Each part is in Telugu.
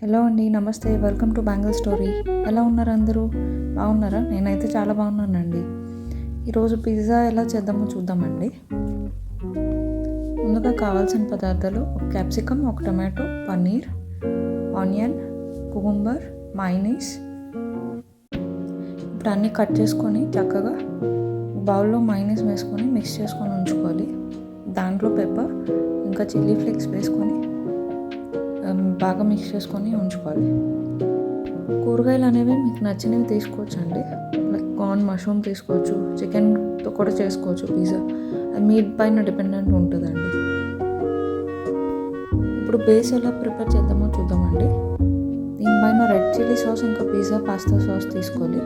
హలో అండి, నమస్తే. Welcome to bangle story. ఎలా ఉన్నారు అందరూ? బాగున్నారా? నేనైతే చాలా బాగున్నానండి. ఈరోజు పిజ్జా ఎలా చేద్దామో చూద్దామండి. ముందుగా కావాల్సిన పదార్థాలు: ఒక క్యాప్సికమ్, ఒక tomato, paneer, onion, cucumber, mayonnaise. ఇప్పుడు అన్నీ కట్ చేసుకొని చక్కగా బౌల్లో మైనీస్ వేసుకొని మిక్స్ చేసుకొని ఉంచుకోవాలి. దాంట్లో పెప్పర్ ఇంకా చిల్లీ ఫ్లేక్స్ వేసుకొని బాగా మిక్స్ చేసుకొని ఉంచుకోవాలి. కూరగాయలు అనేవి మీకు నచ్చినవి తీసుకోవచ్చు అండి. లైక్ కార్న్, మష్రూమ్ తీసుకోవచ్చు, చికెన్తో కూడా చేసుకోవచ్చు పిజ్జా. అది మీ పైన డిపెండెంట్ ఉంటుందండి. ఇప్పుడు బేస్ ఎలా ప్రిపేర్ చేద్దామో చూద్దామండి. దీనిపైన రెడ్ చిల్లీ సాస్ ఇంకా పిజ్జా పాస్తా సాస్ తీసుకోవాలి.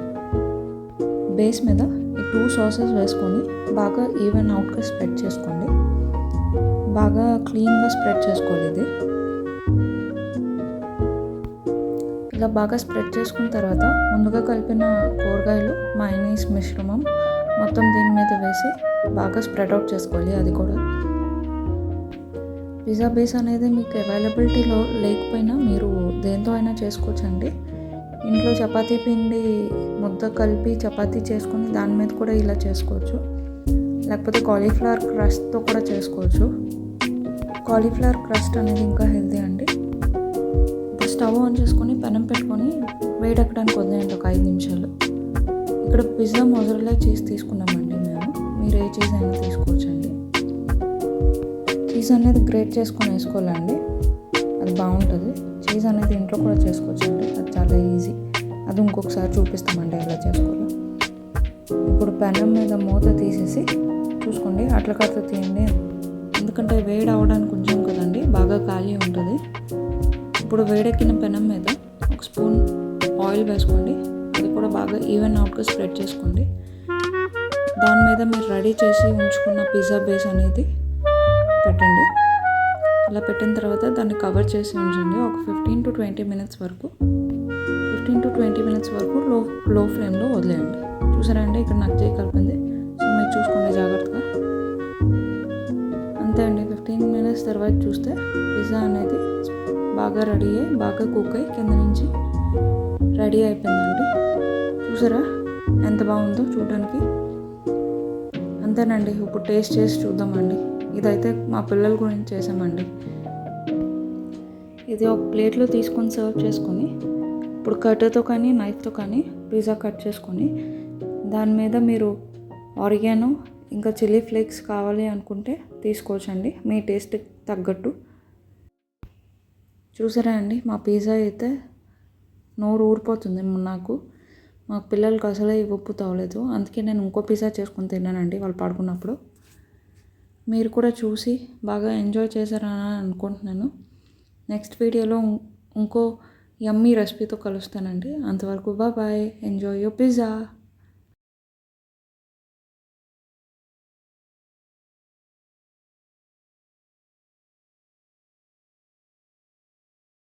బేస్ మీద ఈ 2 సాసెస్ వేసుకొని బాగా ఈవెన్ అవుట్గా స్ప్రెడ్ చేసుకోండి. బాగా క్లీన్గా స్ప్రెడ్ చేసుకోవాలి. ఇది ఇలా బాగా స్ప్రెడ్ చేసుకున్న తర్వాత ముందుగా కలిపిన కూరగాయలు, మైనీస్ మిశ్రమం మొత్తం దీని మీద వేసి బాగా స్ప్రెడ్ అవుట్ చేసుకోవాలి. అది కూడా పిజ్జా బేస్ అనేది మీకు అవైలబిలిటీలో లేకపోయినా మీరు దేంతో అయినా చేసుకోవచ్చండి. ఇంట్లో చపాతీ పిండి ముద్ద కలిపి చపాతీ చేసుకొని దాని మీద కూడా ఇలా చేసుకోవచ్చు. లేకపోతే కాలీఫ్లవర్ క్రస్ట్తో కూడా చేసుకోవచ్చు. కాలీఫ్లవర్ క్రస్ట్ అనేది ఇంకా హెల్తీ అండి. స్టవ్ ఆన్ చేసుకొని పెనం పెట్టుకొని వేడెక్కడానికి వదిలేయండి ఒక 5 నిమిషాలు. ఇక్కడ పిజ్జా మొజరెల్లా చీజ్ తీసుకున్నామండి మేము. మీరు ఏ చీజ్ అయినా తీసుకోవచ్చండి. చీజ్ అనేది గ్రేట్ చేసుకొని వేసుకోవాలండి, అది బాగుంటుంది. చీజ్ అనేది ఇంట్లో కూడా చేసుకోవచ్చండి, అది చాలా ఈజీ. అది ఇంకొకసారి చూపిస్తామండి ఎలా చేసుకోవాలో. ఇప్పుడు పెనం మీద మూత తీసేసి చూసుకోండి, అట్లా తీయండి. ఎందుకంటే వేడి అవ్వడానికి కొంచెం కదండి, బాగా ఖాళీ ఉంటుంది. ఇప్పుడు వేడెక్కిన పెనం మీద ఒక స్పూన్ ఆయిల్ వేసుకోండి. అది కూడా బాగా ఈవెన్ అవుట్గా స్ప్రెడ్ చేసుకోండి. దాని మీద మీరు రెడీ చేసి ఉంచుకున్న పిజ్జా బేస్ అనేది పెట్టండి. అలా పెట్టిన తర్వాత దాన్ని కవర్ చేసి ఉంచండి ఒక 15 to 20 మినిట్స్ వరకు. 15 to 20 మినిట్స్ వరకు లో ఫ్లేమ్లో వదిలేయండి. చూసారా అండి, ఇక్కడ నాకు చేయి కలిపింది. సో మీరు చూసుకోండి జాగ్రత్తగా. అంతే అండి, 15 మినిట్స్ తర్వాత చూస్తే పిజ్జా అనేది బాగా రెడీ అయ్యి బాగా కుక్ అయ్యి కింద నుంచి రెడీ అయిపోయిందండి. చూసారా ఎంత బాగుందో చూడడానికి. అంతేనండి. ఇప్పుడు టేస్ట్ చేసి చూద్దామండి. ఇదైతే మా పిల్లల గురించి చేసామండి. ఇది ఒక ప్లేట్లో తీసుకొని సర్వ్ చేసుకొని ఇప్పుడు కట్టర్తో కానీ నైఫ్తో కానీ పిజ్జా కట్ చేసుకొని దాని మీద మీరు ఆరిగానో ఇంకా చిల్లీ ఫ్లేక్స్ కావాలి అనుకుంటే తీసుకోవచ్చండి, మీ టేస్ట్కి తగ్గట్టు. చూసారా అండి, మా పిజ్జా అయితే నోరు ఊరిపోతుంది నాకు. మా పిల్లలకి అసలే ఉప్పు తవ్వలేదు, అందుకే నేను ఇంకో పిజ్జా చేసుకొని తిన్నానండి వాళ్ళు పడుకున్నప్పుడు. మీరు కూడా చూసి బాగా ఎంజాయ్ చేశారని అనుకుంటున్నాను. నెక్స్ట్ వీడియోలో ఇంకో యమ్మీ రెసిపీతో కలుస్తానండి. అంతవరకు బాయ్. Enjoy your pizza.